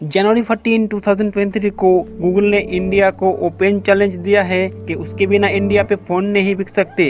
जनवरी 14, 2023 को गूगल ने इंडिया को ओपन चैलेंज दिया है कि उसके बिना इंडिया पे फ़ोन नहीं बिक सकते।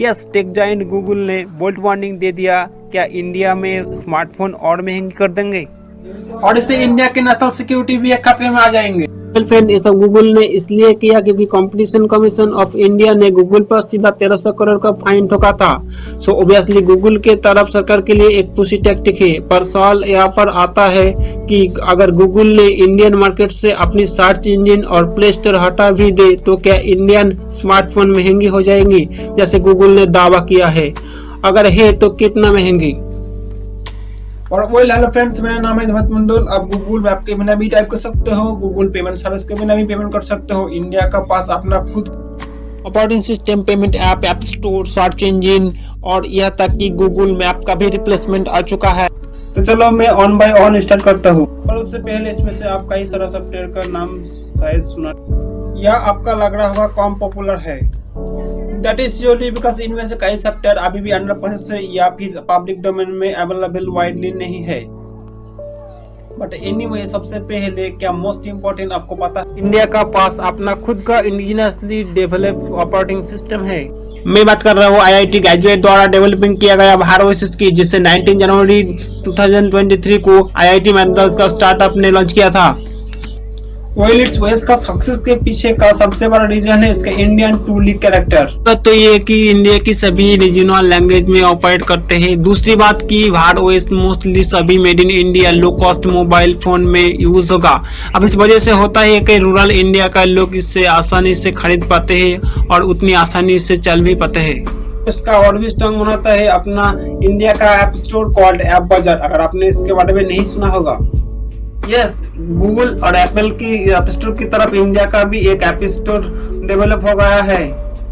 यस, टेक जायंट गूगल ने बोल्ड वार्निंग दे दिया, क्या इंडिया में स्मार्टफोन और महंगे कर देंगे और इससे इंडिया की नेशनल सिक्योरिटी भी खतरे में आ जाएंगे। फ्रेंड, ऐसा गूगल ने इसलिए किया क्योंकि कंपटीशन कमीशन ऑफ इंडिया ने गूगल पर सीधा 1300 करोड़ का फाइन ठोका था। सो ऑब्वियसली गूगल के तरफ सरकार के लिए एक पुशी टैक्टिक है। पर सवाल यहाँ पर आता है कि अगर गूगल ने इंडियन मार्केट से अपनी सर्च इंजन और प्ले स्टोर हटा भी दे तो क्या इंडियन स्मार्टफोन महंगी हो जाएंगी जैसे गूगल ने दावा किया है? अगर है तो कितना महंगी? और हेलो फ्रेंड्स, मेरा नाम है धमत मंडल। आप गूगल मैप के बिना भी टाइप कर सकते हो, गूगल पेमेंट सर्विस के बिना भी पेमेंट कर सकते हो। इंडिया का पास अपना खुद operating system, payment app, app store, search engine और यहाँ तक कि गूगल मैप का भी रिप्लेसमेंट आ चुका है। तो चलो मैं ऑन बाय ऑन स्टार्ट करता हूँ। और उससे पहले इसमें से आप कई सारा सॉफ्टवेयर का नाम शायद सुना या आपका लग रहा होगा कम पॉपुलर है। दैट इज श्योरली बिकॉज इनमें से कई सॉफ्टवेयर अभी भी 100% से या फिर पब्लिक डोमेन में अवेलेबल वाइडली नहीं है। बट एनीवे, सबसे पहले क्या मोस्ट इम्पोर्टेंट आपको पता है, इंडिया का पास अपना खुद का इंडिजिनसली डेवलप्ड ऑपरेटिंग सिस्टम है। मैं बात कर रहा हूँ IIT ग्रेजुएट द्वारा डेवलपिंग किया गया भारत ओएसिस की, जिससे 19 जनवरी 2023 को IIT मद्रास का स्टार्टअप ने लॉन्च किया था। इट्स ओएस का सक्सेस के पीछे का सबसे बड़ा रीजन है इसका इंडियन टूली कैरेक्टर। तो ये कि इंडिया की सभी रीजनल लैंग्वेज में ऑपरेट करते हैं। दूसरी बात की भारत ओएस मोस्टली सभी made in India low cost mobile phone में यूज होगा। अब इस वजह से होता है कि रूरल इंडिया का लोग इससे आसानी से खरीद पाते हैं और उतनी आसानी से चल भी पाते हैं। इसका और भी स्ट्रॉन्ग बनाता है अपना इंडिया का ऐप स्टोर कॉल्ड ऐप बाजार। अगर आपने इसके बारे में नहीं सुना होगा, यस, गूगल और एप्पल की ऐप स्टोर की तरफ इंडिया का भी एक ऐप स्टोर डेवलप हो गया है,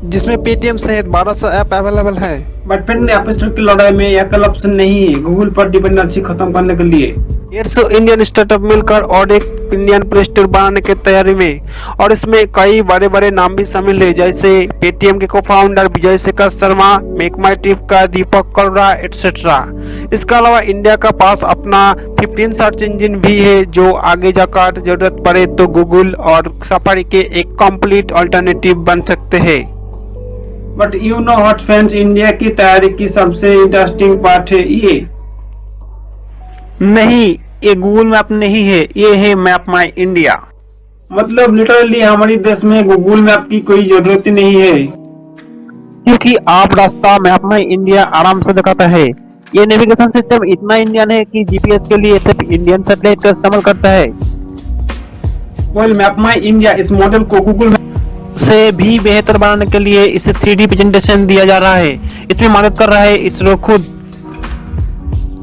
जिसमें पेटीएम सहित 1200 ऐप अवेलेबल है। बट फ्रेंड, ऐप स्टोर की लड़ाई में यह कल ऑप्शन नहीं है गूगल पर डिपेंडेंसी खत्म करने के लिए। 150 इंडियन स्टार्टअप मिलकर और एक इंडियन प्ले स्टोर बनाने की तैयारी में, और इसमें कई बड़े बड़े नाम भी शामिल है, जैसे पेटीएम के को फाउंडर विजय शेखर शर्मा, मेक माई ट्रिप का दीपक कलरा एटसेट्रा। इसके अलावा इंडिया का पास अपना 15 सर्च इंजन भी है, जो आगे जाकर जरूरत पड़े तो गूगल और सफारी के एक कंप्लीट अल्टरनेटिव बन सकते हैं। But you know what friends, India की तैयारी की सबसे इंटरेस्टिंग पार्ट है ये नहीं, ये गूगल मैप नहीं है, ये है मैप माई इंडिया। मतलब लिटरली हमारे देश में गूगल मैप की कोई जरूरत ही नहीं है, क्योंकि आप रास्ता मैप माई इंडिया आराम से दिखाता है। ये नेविगेशन सिस्टम इतना इंडियन है कि जीपीएस के लिए सिर्फ इंडियन सैटेलाइट का इस्तेमाल करता है। मैप माई इंडिया इस मॉडल को गूगल से भी बेहतर बनाने के लिए इसे 3D प्रेजेंटेशन दिया जा रहा है। इसमें मदद कर रहा है इसरो खुद।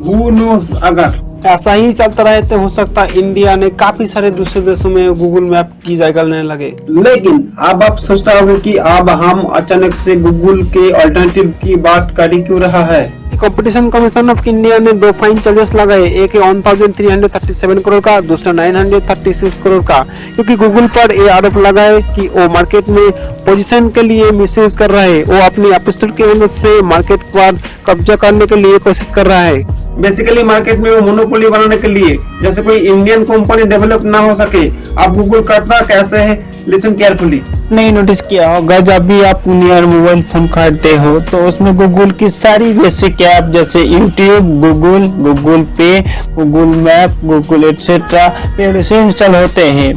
Who knows, अगर ऐसा ही चलता रहे तो हो सकता है इंडिया ने काफी सारे दूसरे देशों में गूगल मैप की जगह लेने लगे। लेकिन अब आप सोचता होगा कि अब हम अचानक से गूगल के अल्टरनेटिव की बात कर ही क्यों रहा है। कंपटीशन कमीशन ऑफ इंडिया ने 2 फाइन चार्जेस लगाए, एक है 1337 करोड़ का, दूसरा 936 करोड़ का, क्योंकि गूगल पर ये आरोप लगाए कि वो मार्केट में पोजीशन के लिए मिसयूज कर रहा है। वो अपनी ऐप स्टोर की मदद से मार्केट पर कब्जा करने के लिए कोशिश कर रहा है। बेसिकली मार्केट में वो मोनोपोली बनाने के लिए, जैसे कोई इंडियन कंपनी डेवलप ना हो सके। अब गूगल करता कैसे है, लिसन केयरफुली। नहीं नोटिस किया होगा, जब भी आप नियर मोबाइल फोन खरीदते हो तो उसमें गूगल की सारी बेसिक ऐप जैसे यूट्यूब, गूगल, गूगल पे, गूगल मैप, गूगल एटसेट्रा पहले से इंस्टॉल होते हैं,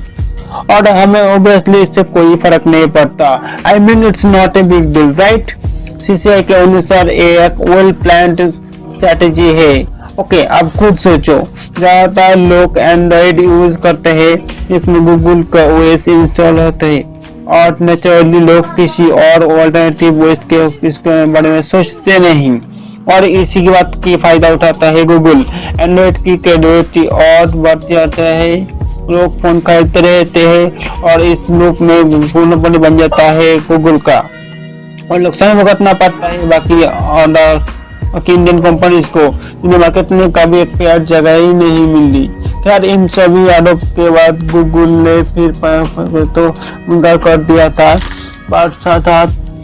और हमें ऑब्वियसली इससे कोई फर्क नहीं पड़ता। I mean it's not a big deal, right? CCI के अनुसार एक वेल प्लान्ड स्ट्रैटेजी है। ओके, अब खुद सोचो, ज्यादातर लोग एंड्रॉइड यूज करते हैं, इसमें गूगल का OS इंस्टॉल होते हैं, और नेचुरली लोग किसी और अल्टरनेटिव OS के इसके बारे में सोचते नहीं, और इसी की बात की फायदा उठाता है गूगल। एंड्रॉइड की क्रेडिबिलिटी और बढ़ जाता है, लोग फोन खरीदते रहते हैं और इस लूप में पूर्णपणे बन जाता है गूगल का, और नुकसान भुगतना पड़ता है बाकी ऑर्डर इंडियन कंपनीज को, जिन्हें मार्केट में कभी एक फेयर जगह ही नहीं मिली। खैर, इन सभी आरोप के बाद गूगल ने फिर तो इनकार कर दिया था, पर साथ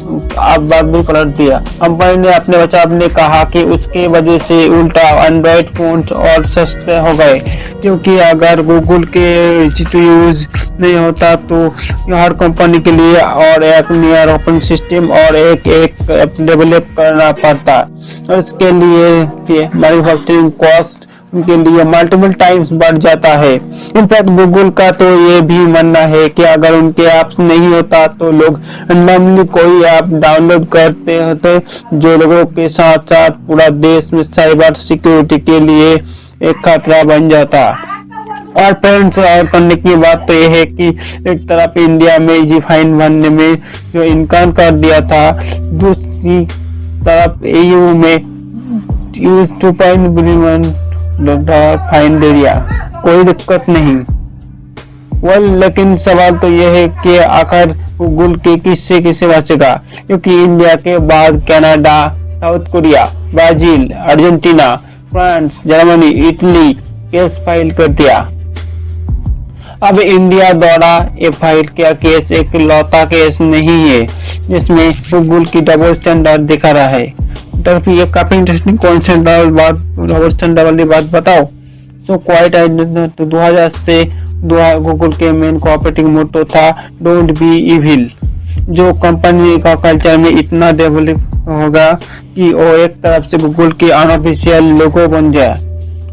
आप बात भी पलट दिया। कंपनी ने अपने बचाव में कहा कि उसके वजह से उल्टा एंड्रॉइड फोन और सस्ते हो गए, क्योंकि अगर गूगल के यूज नहीं होता तो हर कंपनी के लिए और एक नियर ओपन सिस्टम और एक ऐप डेवलप करना पड़ता, और इसके लिए मैन्युफैक्चरिंग कॉस्ट उनके लिए मल्टीपल टाइम्स बढ़ जाता है। इनफैक्ट गूगल का तो ये भी मानना है कि अगर उनके ऐप्स नहीं होता तो लोग रैंडमली कोई ऐप डाउनलोड करते होते, जो लोगों के साथ साथ पूरा देश में साइबर सिक्योरिटी के लिए एक खतरा बन जाता। और फ्रेंड्स, और करने की बात तो यह है कि एक तरफ इंडिया में जी फाइन भरने में जो इनकार कर दिया था, दूसरी तरफ EU में यूज 2.1 बिलियन फाइन दे दिया, कोई दिक्कत नहीं। लेकिन सवाल तो यह है कि आखिर गूगल के किससे किसे बचेगा, क्योंकि इंडिया के बाद Canada, south Korea, Brazil, Argentina, France, Germany, Italy case file कर दिया। अब इंडिया द्वारा ये फाइल किया केस एक लौता केस नहीं है जिसमें गूगल की डबल स्टैंडर्ड दिखा रहा है। तो ये काफी इंटरेस्टिंग कॉन्सेप्ट डबल स्टैंडर्ड वाली बात बताओ। सो क्वाइट 2000 से गूगल के मेन कोऑपरेटिंग मोटो था डोंट बी इविल, जो कंपनी का कल्चर में इतना डेवलप होगा कि वो एक तरफ से गूगल के अनऑफिशियल लोगो बन जाए।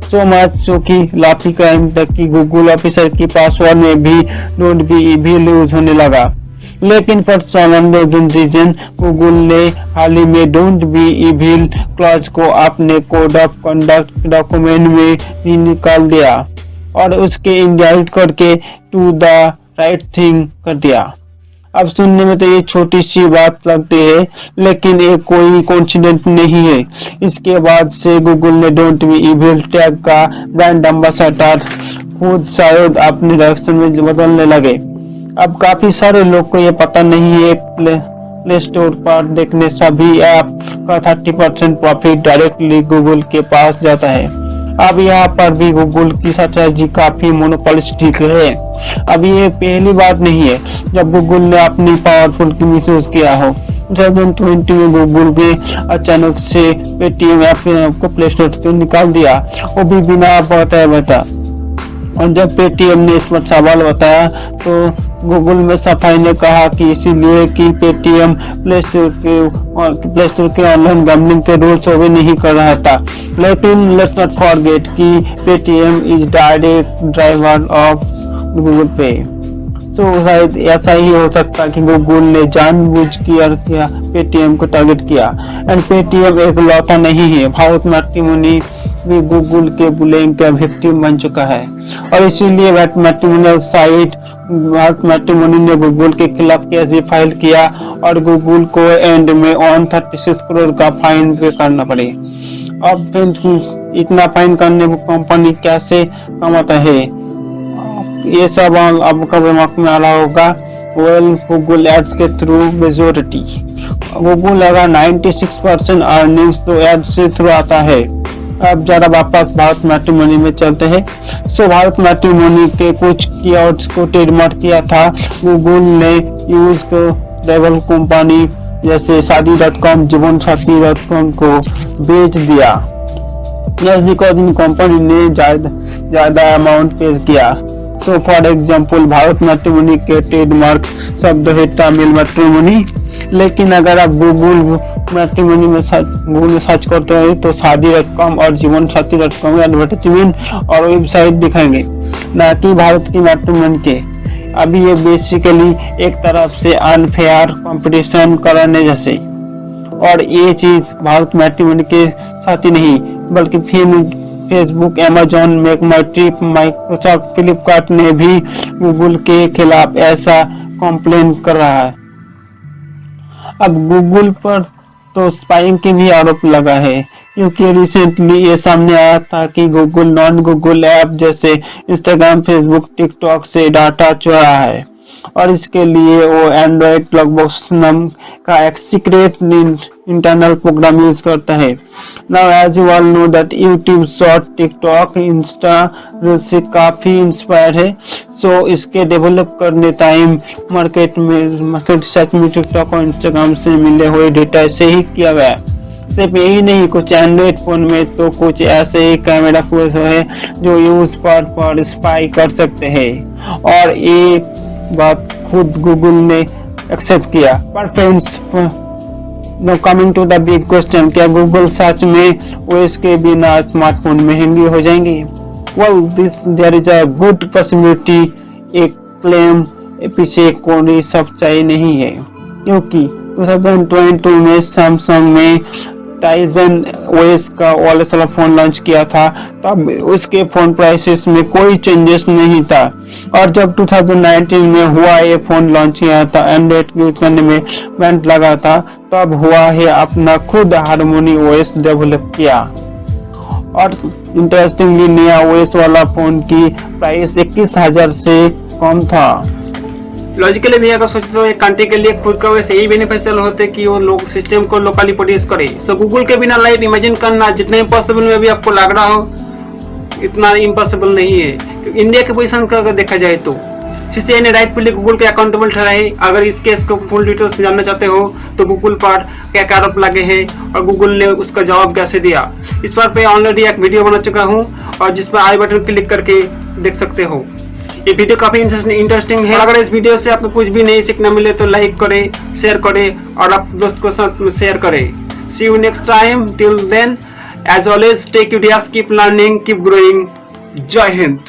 सो मच सो कि लाफी क्राइम तक की गूगल ऑफिसर की पासवर्ड में भी डोंट बी इविल यूज होने लगा। लेकिन for some unknown reason Google ने हाल ही में डोंट बी इविल क्लॉज को अपने कोड ऑफ कंडक्ट डॉक्यूमेंट में भी निकाल दिया और उसके इंडाइट करके टू द राइट थिंग कर दिया। अब सुनने में तो ये छोटी सी बात लगती है, लेकिन ये कोई कोइंसिडेंस नहीं है। इसके बाद से गूगल ने डोंट बी इविल टैग का ब्रांड एम्बेसडर खुद शायद अपने डायरेक्शन में बदलने लगे। अब काफी सारे लोग को ये पता नहीं है, प्ले स्टोर पर देखने सभी ऐप का 30% प्रॉफिट डायरेक्टली गूगल के पास जाता है। अब यहाँ पर भी गूगल की स्ट्रेटजी काफी मोनोपोलिस्टिक है। अब ये पहली बात नहीं है जब गूगल ने अपनी पावरफुल की मिसयूज किया हो। 2020 में गूगल ने अचानक से पेटीएम ऐप को प्ले स्टोर से निकाल दिया, वो भी बिना बताया। और जब पेटीएम ने इस पर सवाल बताया तो गूगल में सफाई ने कहा कि इसीलिए कि पेटीएम प्ले स्टोर के ऑनलाइन गैम्बलिंग के रूल्स ओबे नहीं कर रहा था। लेकिन लेट्स नॉट फॉरगेट कि Paytm is direct driver of Google पे। तो शायद ऐसा ही हो सकता कि गूगल ने जानबूझ कर पेटीएम को टारगेट किया। एंड पेटीएम एक लौता नहीं है, भारत मैट्रिमोनी भी गूगल के बुलिंग का विक्टिम बन चुका है। और इसीलिए मैट्रिमोनियल साइट भारत मैट्रिमोनी ने गूगल के खिलाफ केस भी फाइल किया और गूगल को एंड में 136 करोड़ का फाइन पे करना पड़े। अब फिर इतना फाइन करने को कंपनी कैसे कमाता है, ये सब आपका दिमाग में आ रहा होगा। गूगल एड्स के थ्रू मेजोरिटी गूगल अगर 96% अर्निंग्स तो एड्स से थ्रू आता है। अब जरा वापस भारत मैट्रिमोनी में चलते हैं। सो भारत मैट्रिमोनी के कुछ कीवर्ड्स को ट्रेडमार्क किया था गूगल ने यूज को ट्रैवल कंपनी जैसे शादी.com, जीवनसाथी.com को बेच दिया। जस्ट बिकॉज इन कंपनी ने ज्यादा अमाउंट पे किया। तो फॉर एग्जाम्पल भारत मैट्रिमोनी के ट्रेडमार्क शब्द है तमिल मैट्रिमोनी, लेकिन अगर आप गूगल मैट्रिमोनी में सर्च करते हैं तो शादी.com और जीवनसाथी.com एडवर्टाइजमेंट और वेबसाइट दिखाएंगे, ना कि भारत की मैट्रिमोनी के। अभी ये बेसिकली एक तरफ से अनफेयर कंपटीशन कराने जैसे, और ये चीज भारत मैट्रिमोनी के साथ ही नहीं बल्कि Facebook, Amazon, MakeMyTrip, Microsoft, Flipkart ने भी गूगल के खिलाफ ऐसा कंप्लेन कर रहा है। अब गूगल पर तो स्पाइंग के भी आरोप लगा है, क्योंकि रिसेंटली ये सामने आया था कि गूगल नॉन गूगल ऐप जैसे इंस्टाग्राम, फेसबुक, टिकटॉक से डाटा चुरा है और इसके लिए वो एंड्रॉइड ब्लॉकबॉक्स नाम का एक सीक्रेट इंटरनल प्रोग्राम यूज करता है। Now as you all know that YouTube short, TikTok, insta reel से काफी इंस्पायर है। सो इसके डेवलप करने टाइम मार्केट रिसर्च में टिकटॉक और इंस्टाग्राम से मिले हुए डेटा से ही किया गया। सिर्फ यही नहीं, कुछ एंड्रॉइड फोन में तो कुछ ऐसे ही कैमरा फीचर्स है जो यूज पर स्पाई कर सकते हैं और ये बात खुद गूगल ने एक्सेप्ट किया। पर friends, now coming to the big question, क्या गूगल सच में ओएस के बिना स्मार्टफोन महंगी हो जाएंगी? Well, there is a good possibility. एक क्लेम पीछे कोई सच्चाई नहीं है, क्योंकि 2022 में सैमसंग ने टाइजन ओएस का वायरलेस वाला फोन लॉन्च किया था, तब उसके फोन प्राइसेस में कोई चेंजेस नहीं था। और जब 2019 में हुआ ये फोन लॉन्च किया था, एंड्रॉइड यूज करने में बैंड लगा था, तब हुआ है अपना खुद हार्मोनी ओएस डेवलप किया। और इंटरेस्टिंगली नया ओएस वाला फोन की प्राइस 21,000 से कम था। लॉजिकली भी अगर सोचे तो एक कंट्री के लिए खुद का वैसे यही बेनिफिशियल होते कि वो लोग सिस्टम को लोकली प्रोड्यूस करे। सो गूगल के बिना लाइफ इमेजिन करना जितना इम्पॉसिबल में भी आपको लग रहा हो, इतना इम्पॉसिबल नहीं है। इंडिया के पोजीशन का अगर देखा जाए तो सीसीआई ने राइटफुली गूगल के अकाउंटेबल ठहराए। अगर इस केस को फुल डिटेल्स जानना चाहते हो तो गूगल पर क्या क्या आरोप लगे हैं और गूगल ने उसका जवाब कैसे दिया, इस पर पे ऑलरेडी एक वीडियो बना चुका हूँ और जिस पर आई बटन क्लिक करके देख सकते हो। ये वीडियो काफी इंटरेस्टिंग है। अगर इस वीडियो से आपको कुछ भी नहीं सीखना मिले तो लाइक करें, शेयर करें और आप दोस्त को साथ शेयर करें। See you next time, till then, as always take your keep learning, keep growing. जय हिंद।